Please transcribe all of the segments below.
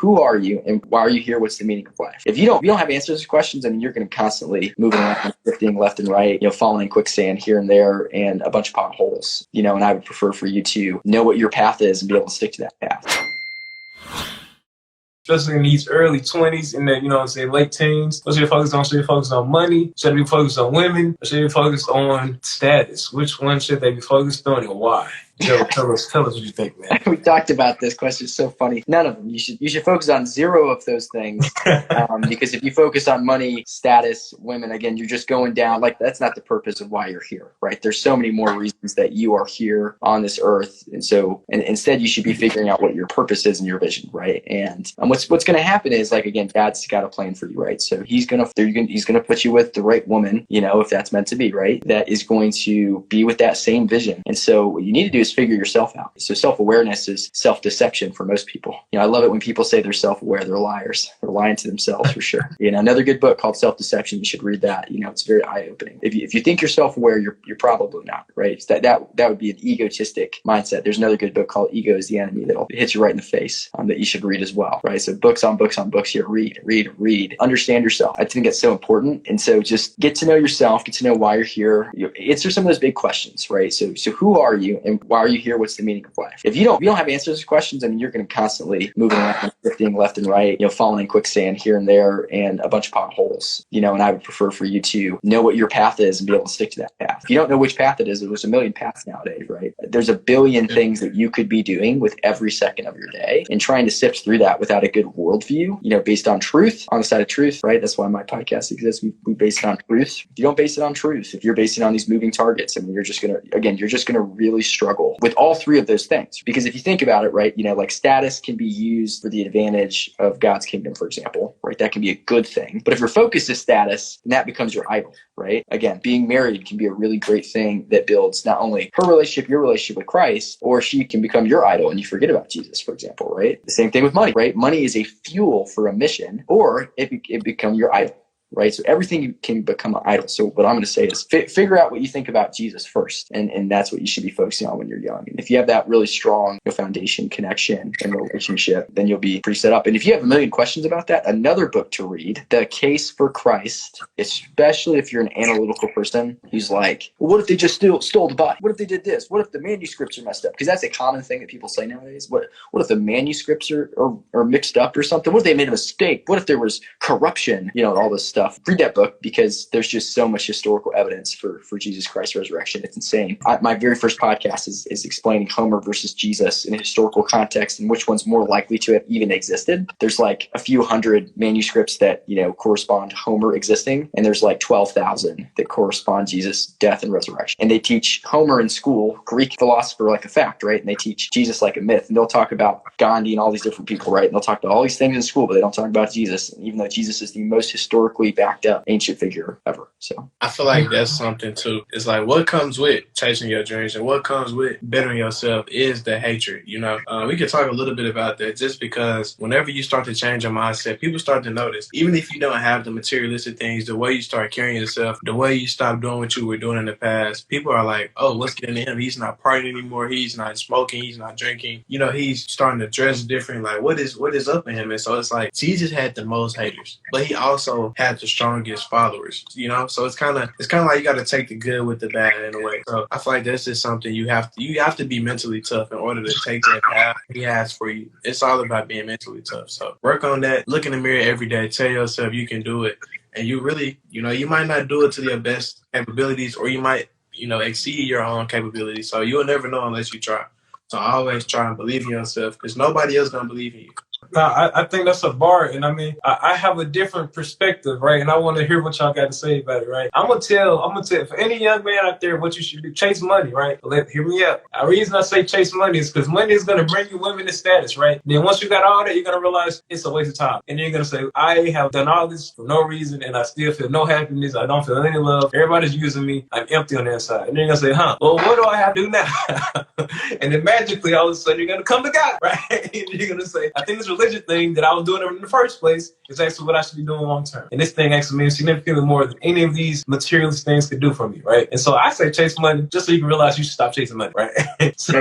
who are you and why are you here? What's the meaning of life? If you don't have answers to those questions, I mean, you're going to constantly moving around, drifting left and right, falling in quicksand here and there and a bunch of potholes, and I would prefer for you to know what your path is and be able to stick to that path. Especially in these early 20s and the, late teens. What should you focus on? Should you focus on money? Should they be focused on women? Or should you focus on status? Which one should they be focused on and why? Joe, tell us what you think, man. We talked about this question. It's so funny. None of them. You should focus on zero of those things. Because if you focus on money, status, women, again, you're just going down. Like, that's not the purpose of why you're here, right? There's so many more reasons that you are here on this earth. And so, and instead you should be figuring out what your purpose is and your vision, right? And what's going to happen is, like, again, God's got a plan for you, right? So he's going to put you with the right woman, if that's meant to be, right? That is going to be with that same vision. And so what you need to do is figure yourself out. So self-awareness is self-deception for most people. I love it when people say they're self-aware. They're liars. They're lying to themselves for sure. Another good book called Self-Deception, you should read that. It's very eye-opening. If you think you're self-aware, you're probably not, right? That would be an egotistic mindset. There's another good book called Ego is the Enemy that'll hit you right in the face that you should read as well, right? So books on books on books here. Read. Understand yourself. I think that's so important. And so just get to know yourself, get to know why you're here. Answer some of those big questions, right? So who are you and why are you here? What's the meaning of life? If you don't have answers to those questions, I mean, you're going to constantly moving around, drifting left and right, falling in quicksand here and there and a bunch of potholes, and I would prefer for you to know what your path is and be able to stick to that path. If you don't know which path it is, there's a million paths nowadays, right? There's a billion things that you could be doing with every second of your day, and trying to sift through that without a good worldview, based on truth, on the side of truth, right? That's why my podcast exists. We base it on truth. If you don't base it on truth, if you're basing it on these moving targets, I mean, you're just going to really struggle with all three of those things. Because if you think about it, right, like status can be used for the advantage of God's kingdom, for example, right? That can be a good thing. But if your focus is status, then that becomes your idol, right? Again, being married can be a really great thing that builds not only her relationship, your relationship with Christ, or she can become your idol and you forget about Jesus, for example, right? The same thing with money, right? Money is a fuel for a mission, or it become your idol. Right. So everything can become an idol. So what I'm going to say is figure out what you think about Jesus first. And that's what you should be focusing on when you're young. And if you have that really strong foundation, connection, and relationship, then you'll be pretty set up. And if you have a million questions about that, another book to read, The Case for Christ, especially if you're an analytical person who's like, well, what if they just stole the Bible? What if they did this? What if the manuscripts are messed up? Because that's a common thing that people say nowadays. What if the manuscripts are mixed up or something? What if they made a mistake? What if there was corruption? All this stuff. Read that book because there's just so much historical evidence for Jesus Christ's resurrection. It's insane. My very first podcast is explaining Homer versus Jesus in a historical context and which one's more likely to have even existed. There's like a few hundred manuscripts that, correspond to Homer existing, and there's like 12,000 that correspond Jesus' death and resurrection. And they teach Homer in school, Greek philosopher, like a fact, right? And they teach Jesus like a myth. And they'll talk about Gandhi and all these different people, right? And they'll talk about all these things in school, but they don't talk about Jesus. And even though Jesus is the most historically backed up ancient figure ever. So I feel like that's something too. It's like what comes with chasing your dreams and what comes with bettering yourself is the hatred. We could talk a little bit about that just because whenever you start to change your mindset, people start to notice. Even if you don't have the materialistic things, the way you start carrying yourself, the way you stop doing what you were doing in the past, people are like, oh, let's get into him. He's not partying anymore. He's not smoking. He's not drinking. He's starting to dress different. Like what is up with him? And so it's like Jesus had the most haters, but he also had the strongest followers, so it's kind of like you got to take the good with the bad in a way. So I feel like that's just something you have to be mentally tough in order to take that path he has for you. It's all about being mentally tough. So work on that. Look in the mirror every day. Tell yourself you can do it. And you really, you might not do it to your best capabilities, or you might, exceed your own capabilities. So you'll never know unless you try. So always try and believe in yourself because nobody else gonna believe in you. No, I think that's a bar. And I mean, I have a different perspective, right? And I want to hear what y'all got to say about it, right? I'm going to tell for any young man out there what you should do. Chase money, right? Hear me out. The reason I say chase money is because money is going to bring you women in status, right? Then once you got all that, you're going to realize it's a waste of time. And then you're going to say, I have done all this for no reason and I still feel no happiness. I don't feel any love. Everybody's using me. I'm empty on the inside. And then you're going to say, well, what do I have to do now? And then magically, all of a sudden, you're going to come to God, right? And you're going to say, I think this religion thing that I was doing in the first place is actually what I should be doing long term. And this thing actually means significantly more than any of these materialist things could do for me, right? And so I say chase money just so you can realize you should stop chasing money, right? So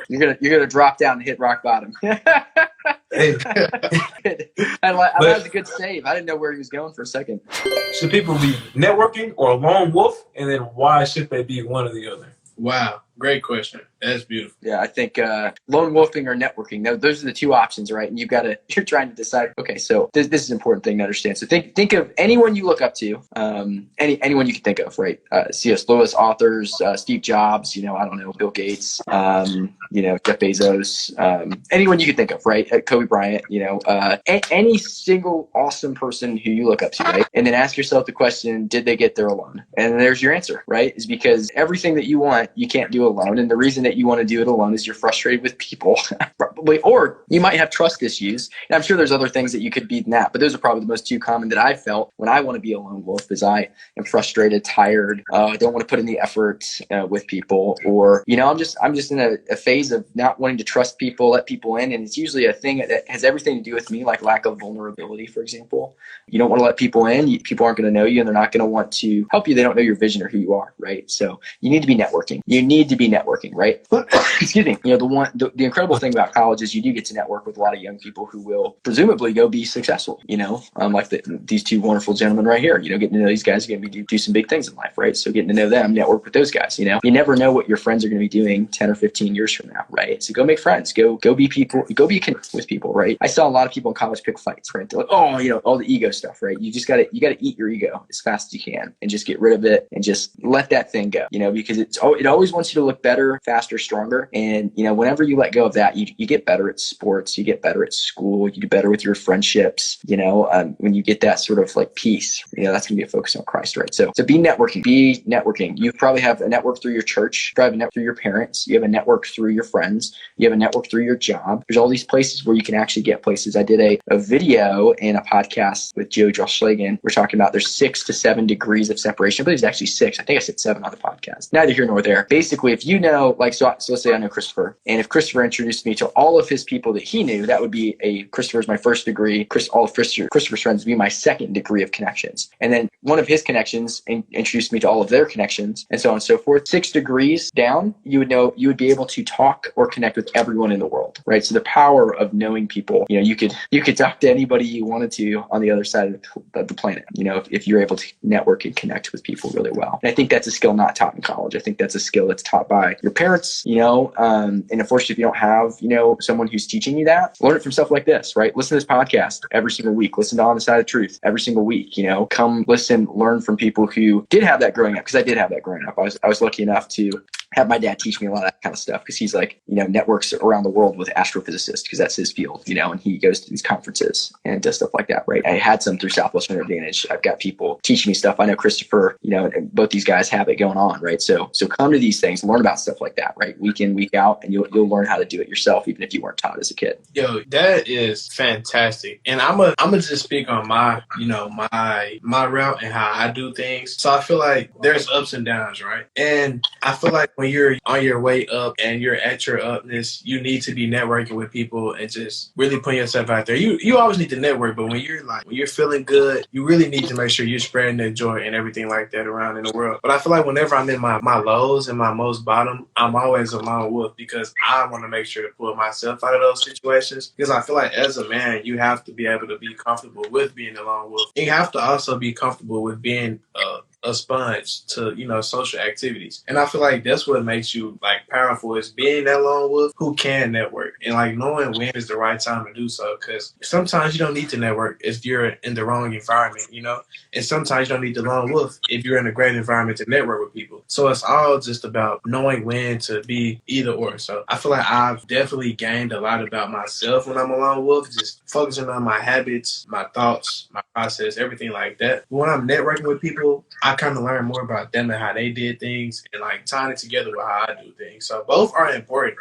you're gonna drop down and hit rock bottom. Hey. That was a good save. I didn't know where he was going for a second. Should people be networking or a lone wolf? And then why should they be one or the other? Wow. Great question. That's beautiful. Yeah, I think lone wolfing or networking, those are the two options, right? And you're trying to decide, okay, so this is an important thing to understand. So think of anyone you look up to, anyone you can think of, right? C.S. Lewis, authors, Steve Jobs, I don't know, Bill Gates, Jeff Bezos, anyone you can think of, right? Kobe Bryant, any single awesome person who you look up to, right? And then ask yourself the question, did they get there alone? And there's your answer, right? Is because everything that you want, you can't do alone. And the reason that you want to do it alone is you're frustrated with people, probably, or you might have trust issues. And I'm sure there's other things that you could beat than that, but those are probably the most two common that I've felt when I want to be a lone wolf, is I am frustrated, tired, I don't want to put in the effort with people, or, I'm just in a phase of not wanting to trust people, let people in. And it's usually a thing that has everything to do with me, like lack of vulnerability, for example. You don't want to let people in. People aren't going to know you, and they're not going to want to help you. They don't know your vision or who you are, right? So you need to be networking. You need to be networking, right? Excuse me. The incredible thing about college is you do get to network with a lot of young people who will presumably go be successful, like these two wonderful gentlemen right here. Getting to know these guys are going to do some big things in life, right? So getting to know them, network with those guys. You never know what your friends are going to be doing 10 or 15 years from now, right? So go make friends, go be people, go be with people, right? I saw a lot of people in college pick fights, right? They're like, all the ego stuff, right? You gotta eat your ego as fast as you can and just get rid of it and just let that thing go, because it always wants you to look better, faster, stronger. And, whenever you let go of that, you get better at sports, you get better at school, you do better with your friendships, when you get that sort of like peace, that's gonna be a focus on Christ, right? So be networking. You probably have a network through your church, you probably have a network through your parents, you have a network through your friends, you have a network through your job. There's all these places where you can actually get places. I did a video and a podcast with Joe Ignace. We're talking about there's 6 to 7 degrees of separation, but there's actually 6. I think I said 7 on the podcast. Neither here nor there. Basically, if so let's say I know Christopher, and if Christopher introduced me to all of his people that he knew, that would be Christopher's my first degree. All of Christopher's friends would be my second degree of connections. And then one of his connections introduced me to all of their connections, and so on and so forth. 6 degrees down, you would be able to talk or connect with everyone in the world, right? So the power of knowing people, you could talk to anybody you wanted to on the other side of the planet, if you're able to network and connect with people really well. And I think that's a skill not taught in college. I think that's a skill that's taught by your parents, and unfortunately, if you don't have, someone who's teaching you that, learn it from stuff like this, right? Listen to this podcast every single week. Listen to On the Side of Truth every single week, come listen, learn from people who did have that growing up, because I did have that growing up. I was lucky enough to have my dad teach me a lot of that kind of stuff, because he's like, networks around the world with astrophysicists, because that's his field, and he goes to these conferences and does stuff like that, right? I had some through Southwest Winter Advantage. I've got people teaching me stuff. I know Christopher, and both these guys have it going on, right? So come to these things, learn about stuff like that, right? Week in, week out, and you'll learn how to do it yourself, even if you weren't taught as a kid. Yo, that is fantastic. And I'm gonna just speak on my route and how I do things. So I feel like there's ups and downs, right? And I feel like when you're on your way up and you're at your upness, you need to be networking with people and just really putting yourself out there. You always need to network, but when you're feeling good, you really need to make sure you're spreading that joy and everything like that around in the world. But I feel like whenever I'm in my lows and my most bottom, I'm always a lone wolf, because I want to make sure to pull myself out of those situations. Because I feel like as a man, you have to be able to be comfortable with being a lone wolf. And you have to also be comfortable with being a sponge to, social activities. And I feel like that's what makes you powerful, is being that lone wolf who can network and knowing when is the right time to do so. Because sometimes you don't need to network if you're in the wrong environment, and sometimes you don't need the lone wolf if you're in a great environment to network with people. So it's all just about knowing when to be either or. So I feel like I've definitely gained a lot about myself when I'm a lone wolf, just focusing on my habits, my thoughts, my process, everything like that. But when I'm networking with people, I kind of learn more about them and how they did things, and tying it together with how I do things. So both are important,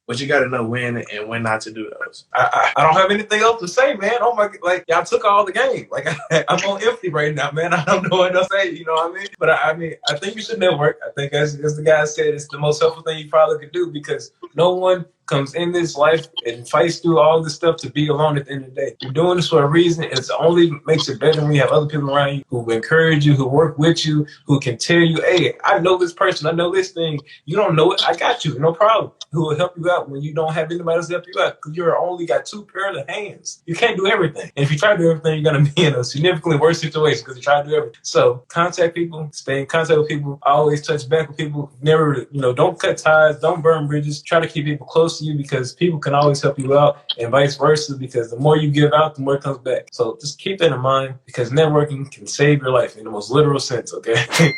but you got to know when and when not to do those. I don't have anything else to say, man. Oh my, y'all took all the game. I'm on empty right now, man. I don't know what to say. You know what I mean? But I think you should network. I think as the guy said, it's the most helpful thing you probably could do, because no one comes in this life and fights through all this stuff to be alone at the end of the day. You're doing this for a reason. It only makes it better when you have other people around you who encourage you, who work with you, who can tell you, hey, I know this person, I know this thing. You don't know it, I got you, no problem. Who will help you out when you don't have anybody else to help you out, because you're only got two pairs of hands. You can't do everything. And if you try to do everything, you're going to be in a significantly worse situation because you try to do everything. So contact people, stay in contact with people, always touch back with people. Never, don't cut ties, don't burn bridges. Try to keep people close to you because people can always help you out, and vice versa, because the more you give out, the more it comes back. So just keep that in mind, because networking can save your life in the most literal sense, okay?